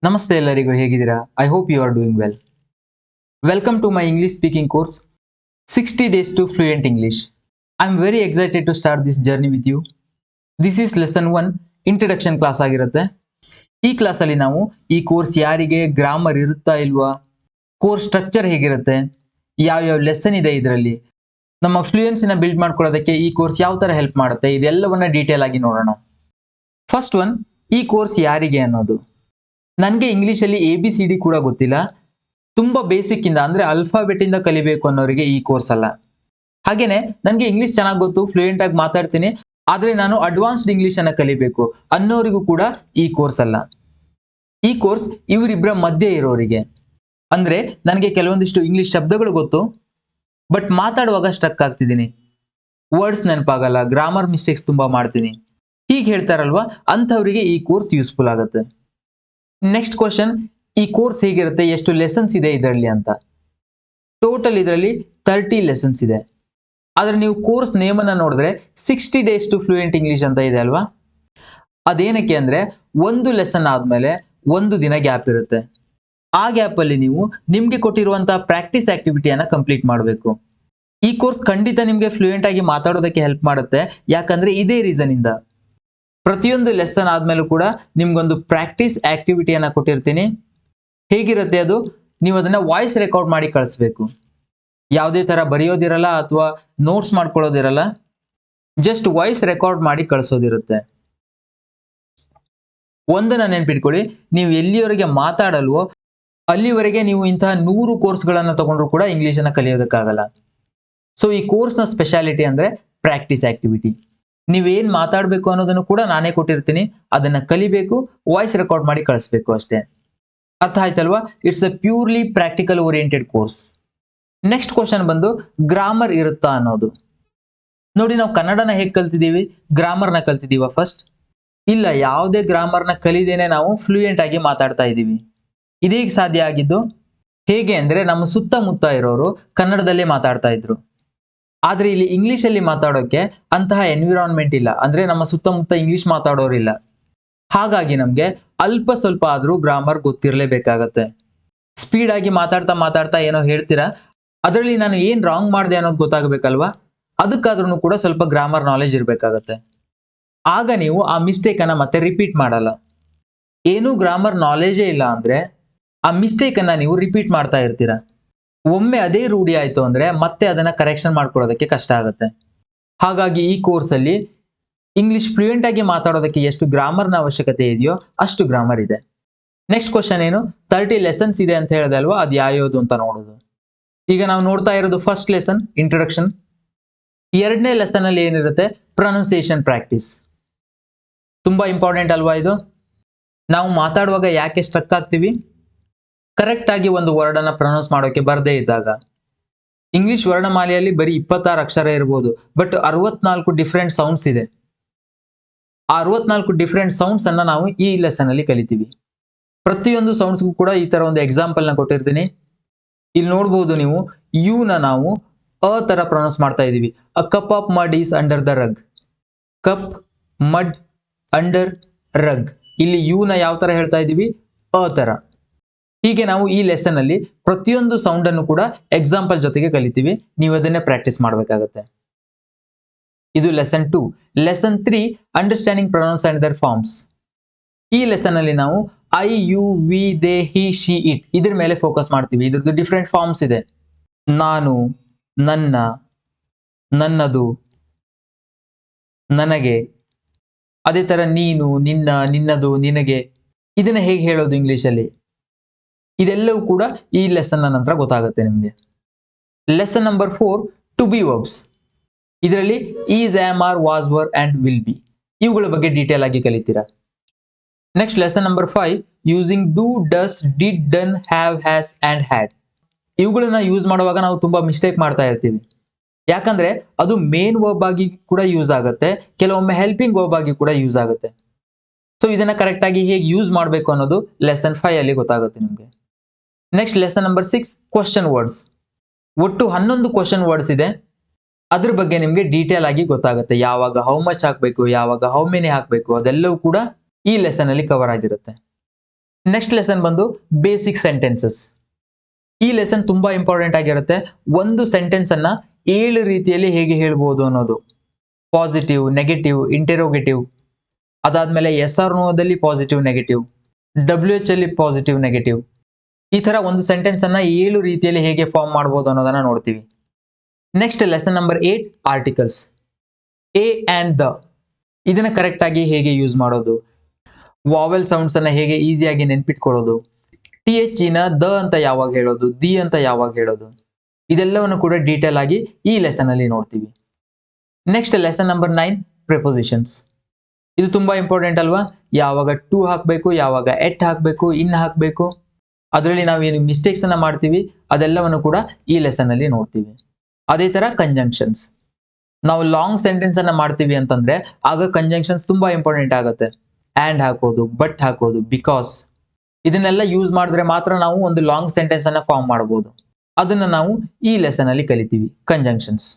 ನಮಸ್ತೆ ಎಲ್ಲರಿಗೂ ಹೇಗಿದ್ದೀರಾ? I hope you are doing well. Welcome to my English speaking course 60 days to fluent English. I am very excited to start this journey with you. This is lesson 1 introduction class ಆಗಿರುತ್ತೆ. ಈ ಕ್ಲಾಸಲ್ಲಿ ನಾವು ಈ course ಯಾರಿಗೆ, grammar ಇರುತ್ತಾ ಇಲ್ವಾ, course structure ಹೇಗಿರುತ್ತೆ, ಯಾವ್ಯಾವ ಲೆಸನ್ ಇದೆ ಇದರಲ್ಲಿ, ನಮ್ಮ ಫ್ಲೂಯೆನ್ಸಿನ ಬಿಲ್ಡ್ ಮಾಡ್ಕೊಳ್ಳೋದಕ್ಕೆ ಈ ಕೋರ್ಸ್ ಯಾವ ತರ ಹೆಲ್ಪ್ ಮಾಡುತ್ತೆ, ಇದೆಲ್ಲವನ್ನ ಡೀಟೇಲ್ ಆಗಿ ನೋಡೋಣ. ಫಸ್ಟ್ ಒನ್, ಈ ಕೋರ್ಸ್ ಯಾರಿಗೆ ಅನ್ನೋದು. ನನಗೆ ಇಂಗ್ಲಿಷಲ್ಲಿ ABCD ಕೂಡ ಗೊತ್ತಿಲ್ಲ, ತುಂಬಾ ಬೇಸಿಕ್ ಇಂದ ಅಂದ್ರೆ ಅಲ್ಫಾಬೆಟ್ ಇಂದ ಕಲಿಬೇಕು ಅನ್ನೋರಿಗೆ ಈ ಕೋರ್ಸ್ ಅಲ್ಲ. ಹಾಗೇನೆ ನನಗೆ ಇಂಗ್ಲಿಷ್ ಚೆನ್ನಾಗಿ ಗೊತ್ತು, ಫ್ಲೂಯೆಂಟ್ ಆಗಿ ಮಾತಾಡ್ತೀನಿ, ಆದ್ರೆ ನಾನು ಅಡ್ವಾನ್ಸ್ಡ್ ಇಂಗ್ಲಿಷ್ ಅನ್ನ ಕಲಿಬೇಕು ಅನ್ನೋರಿಗೂ ಕೂಡ ಈ ಕೋರ್ಸ್ ಅಲ್ಲ. ಈ ಕೋರ್ಸ್ ಇವರಿಬ್ಬರ ಮಧ್ಯೆ ಇರೋರಿಗೆ, ಅಂದ್ರೆ ನನಗೆ ಕೆಲವೊಂದಿಷ್ಟು ಇಂಗ್ಲಿಷ್ ಶಬ್ದಗಳು ಗೊತ್ತು, ಬಟ್ ಮಾತಾಡುವಾಗ ಸ್ಟ್ರಕ್ ಆಗ್ತಿದ್ದೀನಿ, ವರ್ಡ್ಸ್ ನೆನಪಾಗಲ್ಲ, ಗ್ರಾಮರ್ ಮಿಸ್ಟೇಕ್ಸ್ ತುಂಬಾ ಮಾಡ್ತೀನಿ, ಹೀಗೆ ಹೇಳ್ತಾರಲ್ವಾ, ಅಂಥವರಿಗೆ ಈ ಕೋರ್ಸ್ ಯೂಸ್ಫುಲ್ ಆಗುತ್ತೆ. ನೆಕ್ಸ್ಟ್ ಕ್ವಶನ್, ಈ ಕೋರ್ಸ್ ಹೇಗಿರುತ್ತೆ, ಎಷ್ಟು ಲೆಸನ್ಸ್ ಇದೆ ಇದರಲ್ಲಿ ಅಂತ. ಟೋಟಲ್ ಇದರಲ್ಲಿ 30 ಲೆಸನ್ಸ್ ಇದೆ. ಆದ್ರೆ ನೀವು ಕೋರ್ಸ್ ನೇಮ್ ಅನ್ನ ನೋಡಿದ್ರೆ 60 ಡೇಸ್ ಟು ಫ್ಲೂಯೆಂಟ್ ಇಂಗ್ಲಿಷ್ ಅಂತ ಇದೆ ಅಲ್ವಾ. ಅದೇನಕ್ಕೆ ಅಂದ್ರೆ ಒಂದು ಲೆಸನ್ ಆದ್ಮೇಲೆ ಒಂದು ದಿನ ಗ್ಯಾಪ್ ಇರುತ್ತೆ. ಆ ಗ್ಯಾಪ್ ಅಲ್ಲಿ ನೀವು ನಿಮ್ಗೆ ಕೊಟ್ಟಿರುವಂತಹ ಪ್ರಾಕ್ಟೀಸ್ ಆಕ್ಟಿವಿಟಿಯನ್ನ ಕಂಪ್ಲೀಟ್ ಮಾಡಬೇಕು. ಈ ಕೋರ್ಸ್ ಖಂಡಿತ ನಿಮ್ಗೆ ಫ್ಲೂಯೆಂಟ್ ಆಗಿ ಮಾತಾಡೋದಕ್ಕೆ ಹೆಲ್ಪ್ ಮಾಡುತ್ತೆ. ಯಾಕಂದ್ರೆ ಇದೇ ರೀಸನ್ ಇಂದ ಪ್ರತಿಯೊಂದು ಲೆಸನ್ ಆದ್ಮೇಲೂ ಕೂಡ ನಿಮ್ಗೊಂದು ಪ್ರಾಕ್ಟೀಸ್ ಆಕ್ಟಿವಿಟಿಯನ್ನ ಕೊಟ್ಟಿರ್ತೀನಿ. ಹೇಗಿರುತ್ತೆ ಅದು, ನೀವು ಅದನ್ನ ವಾಯ್ಸ್ ರೆಕಾರ್ಡ್ ಮಾಡಿ ಕಳಿಸ್ಬೇಕು. ಯಾವುದೇ ತರ ಬರೆಯೋದಿರಲ್ಲ ಅಥವಾ ನೋಟ್ಸ್ ಮಾಡ್ಕೊಳ್ಳೋದಿರಲ್ಲ, ಜಸ್ಟ್ ವಾಯ್ಸ್ ರೆಕಾರ್ಡ್ ಮಾಡಿ ಕಳಿಸೋದಿರುತ್ತೆ. ಒಂದನ್ನ ನೆನ್ಪಿಟ್ಕೊಳ್ಳಿ, ನೀವು ಎಲ್ಲಿವರೆಗೆ ಮಾತಾಡಲ್ವೋ ಅಲ್ಲಿವರೆಗೆ ನೀವು ಇಂತಹ 100 ಕೋರ್ಸ್ಗಳನ್ನ ತಗೊಂಡ್ರು ಕೂಡ ಇಂಗ್ಲಿಷ್ ಅನ್ನ ಕಲಿಯೋದಕ್ಕಾಗಲ್ಲ. ಸೊ ಈ ಕೋರ್ಸ್ನ ಸ್ಪೆಷಾಲಿಟಿ ಅಂದ್ರೆ ಪ್ರಾಕ್ಟೀಸ್ ಆಕ್ಟಿವಿಟಿ. ನೀವೇನ್ ಮಾತಾಡ್ಬೇಕು ಅನ್ನೋದನ್ನು ಕೂಡ ನಾನೇ ಕೊಟ್ಟಿರ್ತೀನಿ, ಅದನ್ನ ಕಲಿಬೇಕು, ವಾಯ್ಸ್ ರೆಕಾರ್ಡ್ ಮಾಡಿ ಕಳಿಸ್ಬೇಕು ಅಷ್ಟೇ. ಅರ್ಥ ಆಯ್ತಲ್ವಾ? It's a purely practical oriented course. Next question ಬಂದು ಗ್ರಾಮರ್ ಇರುತ್ತಾ ಅನ್ನೋದು. ನೋಡಿ, ನಾವು ಕನ್ನಡನ ಹೇಗೆ ಕಲ್ತಿದೀವಿ, ಗ್ರಾಮರ್ನ ಕಲ್ತಿದೀವ ಫಸ್ಟ್? ಇಲ್ಲ, ಯಾವುದೇ ಗ್ರಾಮರ್ನ ಕಲಿದೇನೆ ನಾವು ಫ್ಲೂಯೆಂಟ್ ಆಗಿ ಮಾತಾಡ್ತಾ ಇದೀವಿ. ಇದೀಗ ಸಾಧ್ಯ ಆಗಿದ್ದು ಹೇಗೆ ಅಂದ್ರೆ, ನಮ್ಮ ಸುತ್ತಮುತ್ತ ಇರೋರು ಕನ್ನಡದಲ್ಲೇ ಮಾತಾಡ್ತಾ ಇದ್ರು. ಆದ್ರೆ ಇಲ್ಲಿ ಇಂಗ್ಲಿಷ್ ಅಲ್ಲಿ ಮಾತಾಡೋಕೆ ಅಂತಹ ಎನ್ವಿರಾನ್ಮೆಂಟ್ ಇಲ್ಲ, ಅಂದ್ರೆ ನಮ್ಮ ಸುತ್ತಮುತ್ತ ಇಂಗ್ಲಿಷ್ ಮಾತಾಡೋರಿಲ್ಲ. ಹಾಗಾಗಿ ನಮ್ಗೆ ಅಲ್ಪ ಸ್ವಲ್ಪ ಆದ್ರೂ ಗ್ರಾಮರ್ ಗೊತ್ತಿರಲೇಬೇಕಾಗತ್ತೆ. ಸ್ಪೀಡ್ ಆಗಿ ಮಾತಾಡ್ತಾ ಮಾತಾಡ್ತಾ ಏನೋ ಹೇಳ್ತೀರಾ, ಅದರಲ್ಲಿ ನಾನು ಏನ್ ರಾಂಗ್ ಮಾಡಿದೆ ಅನ್ನೋದು ಗೊತ್ತಾಗಬೇಕಲ್ವಾ, ಅದಕ್ಕಾದ್ರೂ ಕೂಡ ಸ್ವಲ್ಪ ಗ್ರಾಮರ್ ನಾಲೆಜ್ ಇರಬೇಕಾಗತ್ತೆ. ಆಗ ನೀವು ಆ ಮಿಸ್ಟೇಕ್ ಅನ್ನ ಮತ್ತೆ ರಿಪೀಟ್ ಮಾಡಲ್ಲ. ಏನೂ ಗ್ರಾಮರ್ ನಾಲೆಜೇ ಇಲ್ಲ ಅಂದ್ರೆ ಆ ಮಿಸ್ಟೇಕ್ ಅನ್ನ ನೀವು ರಿಪೀಟ್ ಮಾಡ್ತಾ ಇರ್ತೀರಾ. ಒಮ್ಮೆ ಅದೇ ರೂಢಿ ಆಯ್ತು ಅಂದ್ರೆ ಮತ್ತೆ ಅದನ್ನ ಕರೆಕ್ಷನ್ ಮಾಡ್ಕೊಳ್ಳೋದಕ್ಕೆ ಕಷ್ಟ ಆಗುತ್ತೆ. ಹಾಗಾಗಿ ಈ ಕೋರ್ಸ್ ಅಲ್ಲಿ ಇಂಗ್ಲಿಷ್ ಫ್ಲೂಯೆಂಟ್ ಆಗಿ ಮಾತಾಡೋದಕ್ಕೆ ಎಷ್ಟು ಗ್ರಾಮರ್ನ ಅವಶ್ಯಕತೆ ಇದೆಯೋ ಅಷ್ಟು ಗ್ರಾಮರ್ ಇದೆ. ನೆಕ್ಸ್ಟ್ ಕ್ವಶನ್ ಏನು, 30 ಲೆಸನ್ಸ್ ಇದೆ ಅಂತ ಹೇಳಿದೆ ಅಲ್ವಾ, ಅದು ಯಾವ್ಯಾವುದು ಅಂತ ನೋಡೋದು. ಈಗ ನಾವು ನೋಡ್ತಾ ಇರೋದು ಫಸ್ಟ್ ಲೆಸನ್ ಇಂಟ್ರೊಡಕ್ಷನ್. ಎರಡನೇ ಲೆಸನ್ ಅಲ್ಲಿ ಏನಿರುತ್ತೆ, ಪ್ರೊನೌನ್ಸಿಯೇಷನ್ ಪ್ರಾಕ್ಟೀಸ್. ತುಂಬಾ ಇಂಪಾರ್ಟೆಂಟ್ ಅಲ್ವಾ ಇದು. ನಾವು ಮಾತಾಡುವಾಗ ಯಾಕೆ ಸ್ಟ್ರಕ್ ಆಗ್ತೀವಿ, ಕರೆಕ್ಟ್ ಆಗಿ ಒಂದು ವರ್ಡ್ ಅನ್ನ ಪ್ರೊನೌನ್ಸ್ ಮಾಡೋಕೆ ಬರದೇ ಇದ್ದಾಗ. ಇಂಗ್ಲಿಷ್ ವರ್ಣಮಾಲೆಯಲ್ಲಿ ಬರೀ 26 ಅಕ್ಷರ ಇರಬಹುದು, ಬಟ್ 64 ಡಿಫ್ರೆಂಟ್ ಸೌಂಡ್ಸ್ ಇದೆ. ಆ 64 ಡಿಫ್ರೆಂಟ್ ಸೌಂಡ್ಸ್ ಅನ್ನ ನಾವು ಈ ಲೆಸನ್ ಅಲ್ಲಿ ಕಲಿತೀವಿ. ಪ್ರತಿಯೊಂದು ಸೌಂಡ್ಸ್ಗೂ ಕೂಡ ಈ ತರ ಒಂದು ಎಕ್ಸಾಂಪಲ್ ನ ಕೊಟ್ಟಿರ್ತೀನಿ. ಇಲ್ಲಿ ನೋಡಬಹುದು ನೀವು, ಯು ನ ನಾವು ಅ ತರ ಪ್ರೊನೌನ್ಸ್ ಮಾಡ್ತಾ ಇದೀವಿ. A cup of mud is under the rug. Cup, mud, under, rug. ಇಲ್ಲಿ ಯು ನ ಯಾವ ತರ ಹೇಳ್ತಾ ಇದೀವಿ, ಅ ತರ. ಹೀಗೆ ನಾವು ಈ ಲೆಸನ್ ಅಲ್ಲಿ ಪ್ರತಿಯೊಂದು ಸೌಂಡ್ ಅನ್ನು ಕೂಡ ಎಕ್ಸಾಂಪಲ್ ಜೊತೆಗೆ ಕಲಿತೀವಿ. ನೀವು ಅದನ್ನೇ ಪ್ರಾಕ್ಟೀಸ್ ಮಾಡಬೇಕಾಗುತ್ತೆ. ಇದು lesson 2. Lesson 3, understanding pronouns and their forms. ಈ ಲೆಸನ್ ಅಲ್ಲಿ ನಾವು I, you, we, they, he, she, it ಇದ್ರ ಮೇಲೆ ಫೋಕಸ್ ಮಾಡ್ತೀವಿ. ಇದ್ರದ್ದು ಡಿಫ್ರೆಂಟ್ ಫಾರ್ಮ್ಸ್ ಇದೆ. ನಾನು, ನನ್ನ, ನನ್ನದು, ನನಗೆ. ಅದೇ ತರ ನೀನು, ನಿನ್ನ, ನಿನ್ನದು, ನಿನಗೆ. ಇದನ್ನ ಹೇಗೆ ಹೇಳೋದು ಇಂಗ್ಲಿಷ್ ಅಲ್ಲಿ, ಇದೆಲ್ಲವೂ ಕೂಡ ಈ ಲೆಸನ್ ನಂತರ ಗೊತ್ತಾಗುತ್ತೆ ನಿಮಗೆ. Lesson number 4, to be verbs. ಇದರಲ್ಲಿ is, am, are, was, were and will be ಇವುಗಳ ಬಗ್ಗೆ ಡೀಟೇಲ್ ಆಗಿ ಕಲಿತೀರಾ. Next lesson number 5, using do, does, did, done, have, has and had. ಇವುಗಳನ್ನ ಯೂಸ್ ಮಾಡುವಾಗ ನಾವು ತುಂಬಾ ಮಿಸ್ಟೇಕ್ ಮಾಡ್ತಾ ಇರ್ತೀವಿ. ಯಾಕಂದ್ರೆ ಅದು ಮೇನ್ ವರ್ಬ್ ಆಗಿ ಕೂಡ ಯೂಸ್ ಆಗುತ್ತೆ, ಕೆಲವೊಮ್ಮೆ ಹೆಲ್ಪಿಂಗ್ ವರ್ಬ್ ಆಗಿ ಕೂಡ ಯೂಸ್ ಆಗುತ್ತೆ. ಸೊ ಇದನ್ನ ಕರೆಕ್ಟ್ ಆಗಿ ಹೇಗೆ ಯೂಸ್ ಮಾಡಬೇಕು ಅನ್ನೋದು ಲೆಸನ್ 5 ಅಲ್ಲಿ ಗೊತ್ತಾಗುತ್ತೆ ನಿಮ್ಗೆ. Next lesson number 6, question words. ಒಟ್ಟು 11 ಕ್ವಶನ್ ವರ್ಡ್ಸ್ ಇದೆ. ಅದ್ರ ಬಗ್ಗೆ ನಿಮ್ಗೆ ಡೀಟೇಲ್ ಆಗಿ ಗೊತ್ತಾಗುತ್ತೆ. ಯಾವಾಗ ಹೌ ಮಚ್ ಹಾಕ್ಬೇಕು, ಯಾವಾಗ ಹೌ ಮೆನಿ ಹಾಕ್ಬೇಕು, ಅದೆಲ್ಲವೂ ಕೂಡ ಈ ಲೆಸನ್ ಅಲ್ಲಿ ಕವರ್ ಆಗಿರುತ್ತೆ. ನೆಕ್ಸ್ಟ್ ಲೆಸನ್ ಬಂದು ಬೇಸಿಕ್ ಸೆಂಟೆನ್ಸಸ್. ಈ ಲೆಸನ್ ತುಂಬಾ ಇಂಪಾರ್ಟೆಂಟ್ ಆಗಿರುತ್ತೆ. ಒಂದು ಸೆಂಟೆನ್ಸ್ ಅನ್ನ 7 ರೀತಿಯಲ್ಲಿ ಹೇಗೆ ಹೇಳ್ಬೋದು ಅನ್ನೋದು. ಪಾಸಿಟಿವ್, ನೆಗೆಟಿವ್, ಇಂಟೆರೋಗೇಟಿವ್, ಅದಾದ್ಮೇಲೆ ಎಸ್ ಆರ್ ನೋದಲ್ಲಿ ಪಾಸಿಟಿವ್ ನೆಗೆಟಿವ್, WH ಅಲ್ಲಿ ಪಾಸಿಟಿವ್ ನೆಗೆಟಿವ್, ಈ ತರ ಒಂದು ಸೆಂಟೆನ್ಸ್ ಅನ್ನ 7 ರೀತಿಯಲ್ಲಿ ಹೇಗೆ ಫಾರ್ಮ್ ಮಾಡ್ಬೋದು ಅನ್ನೋದನ್ನ ನೋಡ್ತೀವಿ. Next lesson number 8 articles. A and the ಇದನ್ನ ಕರೆಕ್ಟ್ ಆಗಿ ಹೇಗೆ ಯೂಸ್ ಮಾಡೋದು, ವಾವೆಲ್ ಸೌಂಡ್ಸ್ ಅನ್ನ ಹೇಗೆ ಈಸಿಯಾಗಿ ನೆನ್ಪಿಟ್ಕೊಳ್ಳೋದು, TH ನ ದ ಅಂತ ಯಾವಾಗ ಹೇಳೋದು, ದಿ ಅಂತ ಯಾವಾಗ ಹೇಳೋದು, ಇದೆಲ್ಲವನ್ನು ಕೂಡ ಡೀಟೇಲ್ ಆಗಿ ಈ ಲೆಸನ್ ಅಲ್ಲಿ ನೋಡ್ತೀವಿ. Next lesson number 9 prepositions. ಇದು ತುಂಬಾ ಇಂಪಾರ್ಟೆಂಟ್ ಅಲ್ವಾ? ಯಾವಾಗ ಟು ಹಾಕಬೇಕು, ಯಾವಾಗ ಎಟ್ ಹಾಕಬೇಕು, ಇನ್ ಹಾಕಬೇಕು, ಅದರಲ್ಲಿ ನಾವು ಏನು ಮಿಸ್ಟೇಕ್ಸ್ ಅನ್ನ ಮಾಡ್ತೀವಿ ಅದೆಲ್ಲವನ್ನು ಕೂಡ ಈ ಲೆಸನ್ ಅಲ್ಲಿ ನೋಡ್ತೀವಿ. ಅದೇ ತರ ಕಂಜಂಕ್ಷನ್ಸ್. ನಾವು ಲಾಂಗ್ ಸೆಂಟೆನ್ಸ್ ಅನ್ನ ಮಾಡ್ತೀವಿ ಅಂತಂದ್ರೆ ಆಗ ಕಂಜಂಕ್ಷನ್ಸ್ ತುಂಬಾ ಇಂಪಾರ್ಟೆಂಟ್ ಆಗುತ್ತೆ. ಆ್ಯಂಡ್ ಹಾಕೋದು, ಬಟ್ ಹಾಕೋದು, ಬಿಕಾಸ್, ಇದನ್ನೆಲ್ಲ ಯೂಸ್ ಮಾಡಿದ್ರೆ ಮಾತ್ರ ನಾವು ಒಂದು ಲಾಂಗ್ ಸೆಂಟೆನ್ಸ್ ಅನ್ನ ಫಾರ್ಮ್ ಮಾಡಬಹುದು. ಅದನ್ನ ನಾವು ಈ ಲೆಸನ್ ಅಲ್ಲಿ ಕಲಿತೀವಿ, ಕಂಜಂಕ್ಷನ್ಸ್.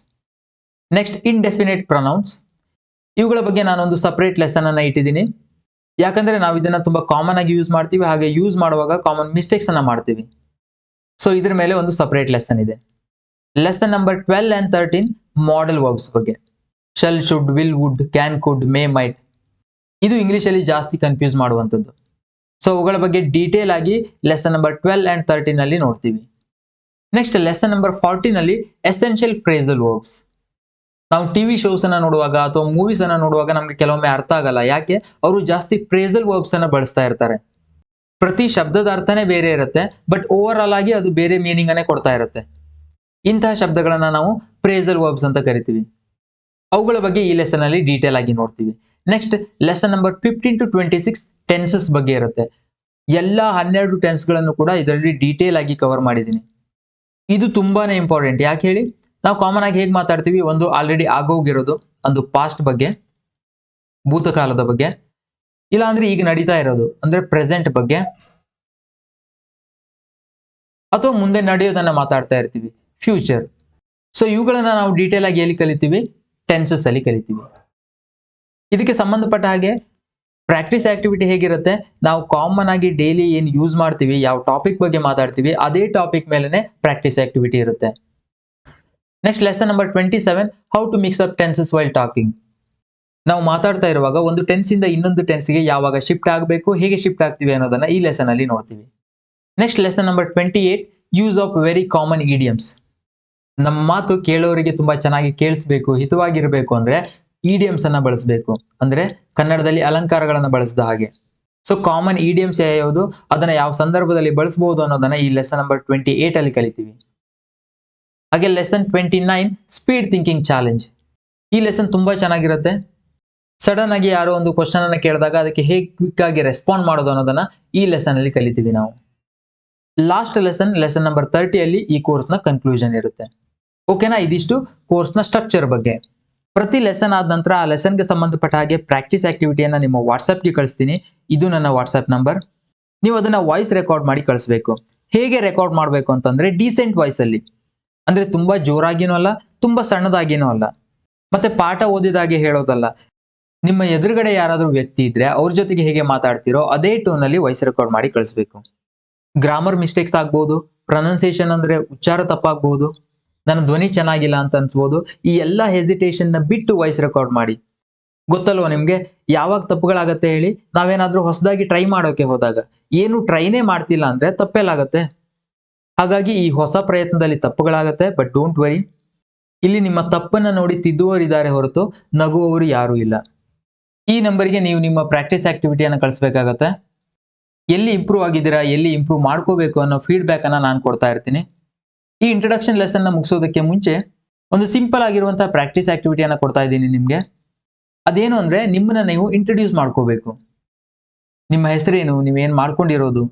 Next indefinite pronounce. ಇವುಗಳ ಬಗ್ಗೆ ನಾನೊಂದು ಸಪರೇಟ್ ಲೆಸನ್ ಅನ್ನ ಇಟ್ಟಿದ್ದೀನಿ. ಯಾಕಂದ್ರೆ ನಾವು ಇದನ್ನ ತುಂಬಾ ಕಾಮನ್ ಆಗಿ ಯೂಸ್ ಮಾಡ್ತೀವಿ, ಹಾಗೆ ಯೂಸ್ ಮಾಡುವಾಗ ಕಾಮನ್ ಮಿಸ್ಟೇಕ್ಸ್ ಅನ್ನ ಮಾಡ್ತೀವಿ. ಸೊ ಇದ್ರ ಮೇಲೆ ಒಂದು ಸಪರೇಟ್ ಲೆಸನ್ ಇದೆ. Lesson number 12 and 13 modal verbs ಬಗ್ಗೆ. Shall, should, will, would, can, could, may, might. ಇದು ಇಂಗ್ಲಿಷ್ ಅಲ್ಲಿ ಜಾಸ್ತಿ ಕನ್ಫ್ಯೂಸ್ ಮಾಡುವಂಥದ್ದು. ಸೊ ಅವುಗಳ ಬಗ್ಗೆ ಡೀಟೇಲ್ ಆಗಿ ಲೆಸನ್ ನಂಬರ್ 12 and 13 ಅಲ್ಲಿ ನೋಡ್ತೀವಿ. ನೆಕ್ಸ್ಟ್ ಲೆಸನ್ ನಂಬರ್ 14 ಅಲ್ಲಿ ಎಸೆನ್ಷಿಯಲ್ ಫ್ರೇಸಲ್ ವರ್ಬ್ಸ್. ನಾವು ಟಿವಿ ಶೋಸ್ ಅನ್ನ ನೋಡುವಾಗ ಅಥವಾ ಮೂವೀಸ್ ಅನ್ನ ನೋಡುವಾಗ ನಮ್ಗೆ ಕೆಲವೊಮ್ಮೆ ಅರ್ಥ ಆಗಲ್ಲ. ಯಾಕೆ? ಅವರು ಜಾಸ್ತಿ ಫ್ರೇಸಲ್ ವರ್ಬ್ಸ್ ಅನ್ನ ಬಳಸ್ತಾ ಇರ್ತಾರೆ. ಪ್ರತಿ ಶಬ್ದದ ಅರ್ಥನೇ ಬೇರೆ ಇರುತ್ತೆ, ಬಟ್ ಓವರ್ ಆಲ್ ಆಗಿ ಅದು ಬೇರೆ ಮೀನಿಂಗ್ ಅನ್ನೇ ಕೊಡ್ತಾ ಇರುತ್ತೆ. ಇಂತಹ ಶಬ್ದಗಳನ್ನ ನಾವು ಫ್ರೇಸಲ್ ವರ್ಬ್ಸ್ ಅಂತ ಕರಿತೀವಿ. ಅವುಗಳ ಬಗ್ಗೆ ಈ ಲೆಸನ್ ಅಲ್ಲಿ ಡೀಟೇಲ್ ಆಗಿ ನೋಡ್ತೀವಿ. Next lesson number 15 to 26 tenses ಬಗ್ಗೆ ಇರುತ್ತೆ. ಎಲ್ಲ 12 ಟೆನ್ಸ್ ಗಳನ್ನು ಕೂಡ ಇದರಲ್ಲಿ ಡೀಟೇಲ್ ಆಗಿ ಕವರ್ ಮಾಡಿದ್ದೀನಿ. ಇದು ತುಂಬಾನೇ ಇಂಪಾರ್ಟೆಂಟ್. ಯಾಕೆ ಹೇಳಿ? ನಾವು ಕಾಮನ್ ಆಗಿ ಹೇಗೆ ಮಾತಾಡ್ತೀವಿ, ಒಂದು ಆಲ್ರೆಡಿ ಆಗೋಗಿರೋದು, ಒಂದು ಪಾಸ್ಟ್ ಬಗ್ಗೆ, ಭೂತಕಾಲದ ಬಗ್ಗೆ, ಇಲ್ಲ ಅಂದ್ರೆ ಈಗ ನಡೀತಾ ಇರೋದು ಅಂದ್ರೆ ಪ್ರೆಸೆಂಟ್ ಬಗ್ಗೆ, ಅಥವಾ ಮುಂದೆ ನಡೆಯೋದನ್ನ ಮಾತಾಡ್ತಾ ಇರ್ತೀವಿ, ಫ್ಯೂಚರ್. ಸೊ ಇವುಗಳನ್ನ ನಾವು ಡೀಟೇಲ್ ಆಗಿ ಎಲ್ಲಿ ಕಲಿತೀವಿ? ಟೆನ್ಸಸ್ ಅಲ್ಲಿ ಕಲಿತೀವಿ. ಇದಕ್ಕೆ ಸಂಬಂಧಪಟ್ಟ ಹಾಗೆ ಪ್ರಾಕ್ಟೀಸ್ ಆಕ್ಟಿವಿಟಿ ಹೇಗಿರುತ್ತೆ, ನಾವು ಕಾಮನ್ ಆಗಿ ಡೈಲಿ ಏನು ಯೂಸ್ ಮಾಡ್ತೀವಿ, ಯಾವ ಟಾಪಿಕ್ ಬಗ್ಗೆ ಮಾತಾಡ್ತೀವಿ, ಅದೇ ಟಾಪಿಕ್ ಮೇಲೆನೆ ಪ್ರಾಕ್ಟೀಸ್ ಆಕ್ಟಿವಿಟಿ ಇರುತ್ತೆ. Next lesson number 27 how to mix up tenses while talking. ನಾವು ಮಾತಾಡ್ತಾ ಇರುವಾಗ ಒಂದು ಟೆನ್ಸ್ ಇಂದ ಇನ್ನೊಂದು ಟೆನ್ಸ್ಗೆ ಯಾವಾಗ ಶಿಫ್ಟ್ ಆಗಬೇಕು, ಹೇಗೆ ಶಿಫ್ಟ್ ಆಗ್ತೀವಿ ಅನ್ನೋದನ್ನ ಈ ಲೆಸನ್ ಅಲ್ಲಿ ನೋಡ್ತೀವಿ. Next lesson number 28 use of very common idioms. ನಮ್ಮ ಮಾತು ಕೇಳೋರಿಗೆ ತುಂಬಾ ಚೆನ್ನಾಗಿ ಕೇಳಿಸ್ಬೇಕು, ಹಿತವಾಗಿರ್ಬೇಕು ಅಂದ್ರೆ ಇಡಿಯಮ್ಸ್ ಅನ್ನ ಬಳಸಬೇಕು. ಅಂದ್ರೆ ಕನ್ನಡದಲ್ಲಿ ಅಲಂಕಾರಗಳನ್ನ ಬಳಸಿದ ಹಾಗೆ. ಸೊ ಕಾಮನ್ ಇಡಿಯಮ್ಸ್ ಯಾವುದು, ಅದನ್ನ ಯಾವ ಸಂದರ್ಭದಲ್ಲಿ ಬಳಸಬಹುದು ಅನ್ನೋದನ್ನ ಈ ಲೆಸನ್ ನಂಬರ್ 28 ಅಲ್ಲಿ ಕಲಿತೀವಿ. ಹಾಗೆ ಲೆಸನ್ 29 ಸ್ಪೀಡ್ ಥಿಂಕಿಂಗ್ ಚಾಲೆಂಜ್. ಈ ಲೆಸನ್ ತುಂಬಾ ಚೆನ್ನಾಗಿರುತ್ತೆ. ಸಡನ್ ಆಗಿ ಯಾರೋ ಒಂದು ಕ್ವಶನ್ ಅನ್ನ ಕೇಳಿದಾಗ ಅದಕ್ಕೆ ಹೇಗೆ ಕ್ವಿಕ್ ಆಗಿ ರೆಸ್ಪಾಂಡ್ ಮಾಡೋದು ಅನ್ನೋದನ್ನ ಈ ಲೆಸನ್ ಅಲ್ಲಿ ಕಲಿತೀವಿ ನಾವು. ಲಾಸ್ಟ್ ಲೆಸನ್ ನಂಬರ್ 30 ಅಲ್ಲಿ ಈ ಕೋರ್ಸ್ ನ ಕನ್ಕ್ಲೂಷನ್ ಇರುತ್ತೆ. ಓಕೆನಾ? ಇದಿಷ್ಟು ಕೋರ್ಸ್ ನ ಸ್ಟ್ರಕ್ಚರ್ ಬಗ್ಗೆ. ಪ್ರತಿ ಲೆಸನ್ ಆದ ನಂತರ ಆ ಲೆಸನ್ಗೆ ಸಂಬಂಧಪಟ್ಟ ಹಾಗೆ ಪ್ರಾಕ್ಟೀಸ್ ಆಕ್ಟಿವಿಟಿಯನ್ನ ನಿಮ್ಮ ವಾಟ್ಸ್ಆಪ್ಗೆ ಕಳಿಸ್ತೀನಿ. ಇದು ನನ್ನ ವಾಟ್ಸ್ಆಪ್ ನಂಬರ್. ನೀವು ಅದನ್ನ ವಾಯ್ಸ್ ರೆಕಾರ್ಡ್ ಮಾಡಿ ಕಳಿಸ್ಬೇಕು. ಹೇಗೆ ರೆಕಾರ್ಡ್ ಮಾಡಬೇಕು ಅಂತಂದ್ರೆ ಡೀಸೆಂಟ್ ವಾಯ್ಸ್ ಅಲ್ಲಿ, ಅಂದ್ರೆ ತುಂಬಾ ಜೋರಾಗಿನೂ ಅಲ್ಲ, ತುಂಬಾ ಸಣ್ಣದಾಗಿನೂ ಅಲ್ಲ, ಮತ್ತೆ ಪಾಠ ಓದಿದಾಗೆ ಹೇಳೋದಲ್ಲ. ನಿಮ್ಮ ಎದುರುಗಡೆ ಯಾರಾದ್ರೂ ವ್ಯಕ್ತಿ ಇದ್ರೆ ಅವ್ರ ಜೊತೆಗೆ ಹೇಗೆ ಮಾತಾಡ್ತಿರೋ ಅದೇ ಟೋನ್ ಅಲ್ಲಿ ವಾಯ್ಸ್ ರೆಕಾರ್ಡ್ ಮಾಡಿ ಕಳಿಸ್ಬೇಕು. ಗ್ರಾಮರ್ ಮಿಸ್ಟೇಕ್ಸ್ ಆಗ್ಬೋದು, ಪ್ರೊನೌನ್ಸಿಯೇಷನ್ ಅಂದ್ರೆ ಉಚ್ಚಾರ ತಪ್ಪಾಗ್ಬೋದು, ನನ್ನ ಧ್ವನಿ ಚೆನ್ನಾಗಿಲ್ಲ ಅಂತ ಅನ್ಸ್ಬೋದು. ಈ ಎಲ್ಲ ಹೆಸಿಟೇಷನ್ ನ ಬಿಟ್ಟು ವಾಯ್ಸ್ ರೆಕಾರ್ಡ್ ಮಾಡಿ. ಗೊತ್ತಲ್ವ ನಿಮ್ಗೆ ಯಾವಾಗ ತಪ್ಪುಗಳಾಗತ್ತೆ ಹೇಳಿ? ನಾವೇನಾದ್ರೂ ಹೊಸದಾಗಿ ಟ್ರೈ ಮಾಡೋಕೆ ಹೋದಾಗ, ಏನು ಟ್ರೈನೇ ಮಾಡ್ತಿಲ್ಲ ಅಂದ್ರೆ ತಪ್ಪೆಲ್ಲಾಗತ್ತೆ. ಹಾಗಾಗಿ ಈ ಹೊಸ ಪ್ರಯತ್ನದಲ್ಲಿ ತಪ್ಪುಗಳಾಗತ್ತೆ, ಬಟ್ ಡೋಂಟ್ ವರಿ. ಇಲ್ಲಿ ನಿಮ್ಮ ತಪ್ಪನ್ನ ನೋಡಿ ತಿದ್ದುವರಿದ್ದಾರೆ ಹೊರತು ನಗುವವರು ಯಾರೂ ಇಲ್ಲ. ಈ ನಂಬರ್ಗೆ ನೀವು ನಿಮ್ಮ ಪ್ರಾಕ್ಟೀಸ್ ಆಕ್ಟಿವಿಟಿಯನ್ನು ಕಳಿಸ್ಬೇಕಾಗತ್ತೆ. ಎಲ್ಲಿ ಇಂಪ್ರೂವ್ ಆಗಿದ್ದೀರಾ, ಎಲ್ಲಿ ಇಂಪ್ರೂವ್ ಮಾಡ್ಕೋಬೇಕು ಅನ್ನೋ ಫೀಡ್ಬ್ಯಾಕ್ ಅನ್ನ ನಾನು ಕೊಡ್ತಾ ಇರ್ತೀನಿ. ಈ ಇಂಟ್ರಡಕ್ಷನ್ ಲೆಸನ್ ನ ಮುಗಿಸೋದಕ್ಕೆ ಮುಂಚೆ ಒಂದು ಸಿಂಪಲ್ ಆಗಿರುವಂತಹ ಪ್ರಾಕ್ಟೀಸ್ ಆಕ್ಟಿವಿಟಿಯನ್ನ ಕೊಡ್ತಾ ಇದ್ದೀನಿ ನಿಮ್ಗೆ. ಅದೇನು ಅಂದ್ರೆ ನಿಮ್ಮನ್ನ ನೀವು ಇಂಟ್ರೊಡ್ಯೂಸ್ ಮಾಡ್ಕೋಬೇಕು. ನಿಮ್ಮ ಹೆಸರೇನು, ನೀವೇನ್ ಮಾಡ್ಕೊಂಡಿರೋದು,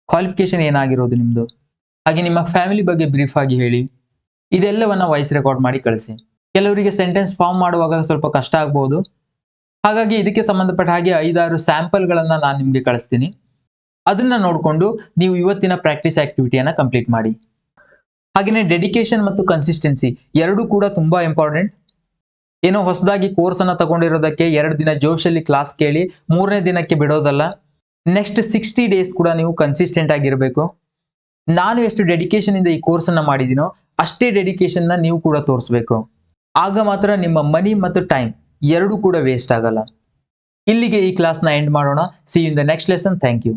ಕ್ವಾಲಿಫಿಕೇಶನ್ ಏನಾಗಿರೋದು ನಿಮ್ದು, ಹಾಗೆ ನಿಮ್ಮ ಫ್ಯಾಮಿಲಿ ಬಗ್ಗೆ ಬ್ರೀಫ್ ಆಗಿ ಹೇಳಿ. ಇದೆಲ್ಲವನ್ನ ವಾಯ್ಸ್ ರೆಕಾರ್ಡ್ ಮಾಡಿ ಕಳಿಸಿ. ಕೆಲವರಿಗೆ ಸೆಂಟೆನ್ಸ್ ಫಾರ್ಮ್ ಮಾಡುವಾಗ ಸ್ವಲ್ಪ ಕಷ್ಟ ಆಗ್ಬಹುದು. ಹಾಗಾಗಿ ಇದಕ್ಕೆ ಸಂಬಂಧಪಟ್ಟ ಹಾಗೆ 5-6 ಸ್ಯಾಂಪಲ್ಗಳನ್ನ ನಾನು ನಿಮ್ಗೆ ಕಳಿಸ್ತೀನಿ. ಅದನ್ನ ನೋಡಿಕೊಂಡು ನೀವು ಇವತ್ತಿನ ಪ್ರಾಕ್ಟೀಸ್ ಆಕ್ಟಿವಿಟಿಯನ್ನ ಕಂಪ್ಲೀಟ್ ಮಾಡಿ. ಹಾಗೆಯೇ ಡೆಡಿಕೇಶನ್ ಮತ್ತು ಕನ್ಸಿಸ್ಟೆನ್ಸಿ ಎರಡೂ ಕೂಡ ತುಂಬಾ ಇಂಪಾರ್ಟೆಂಟ್. ಏನೋ ಹೊಸದಾಗಿ ಕೋರ್ಸ್ ಅನ್ನ ತಗೊಂಡಿರೋದಕ್ಕೆ 2 ದಿನ ಜೋಶಲ್ಲಿ ಕ್ಲಾಸ್ ಕೇಳಿ 3ನೇ ದಿನಕ್ಕೆ ಬಿಡೋದಲ್ಲ. ನೆಕ್ಸ್ಟ್ 60 ಡೇಸ್ ಕೂಡ ನೀವು ಕನ್ಸಿಸ್ಟೆಂಟ್ ಆಗಿರಬೇಕು. ನಾನು ಎಷ್ಟು ಡೆಡಿಕೇಶನ್ ಇಂದ ಈ ಕೋರ್ಸ್ ಅನ್ನ ಮಾಡಿದ್ದೀನೋ ಅಷ್ಟೇ ಡೆಡಿಕೇಶನ್ ನ ನೀವು ಕೂಡ ತೋರಿಸಬೇಕು. ಆಗ ಮಾತ್ರ ನಿಮ್ಮ ಮನಿ ಮತ್ತು ಟೈಮ್ ಎರಡೂ ಕೂಡ ವೇಸ್ಟ್ ಆಗಲ್ಲ. ಇಲ್ಲಿಗೆ ಈ ಕ್ಲಾಸ್ನ ಎಂಡ್ ಮಾಡೋಣ. See you in the next lesson. Thank you.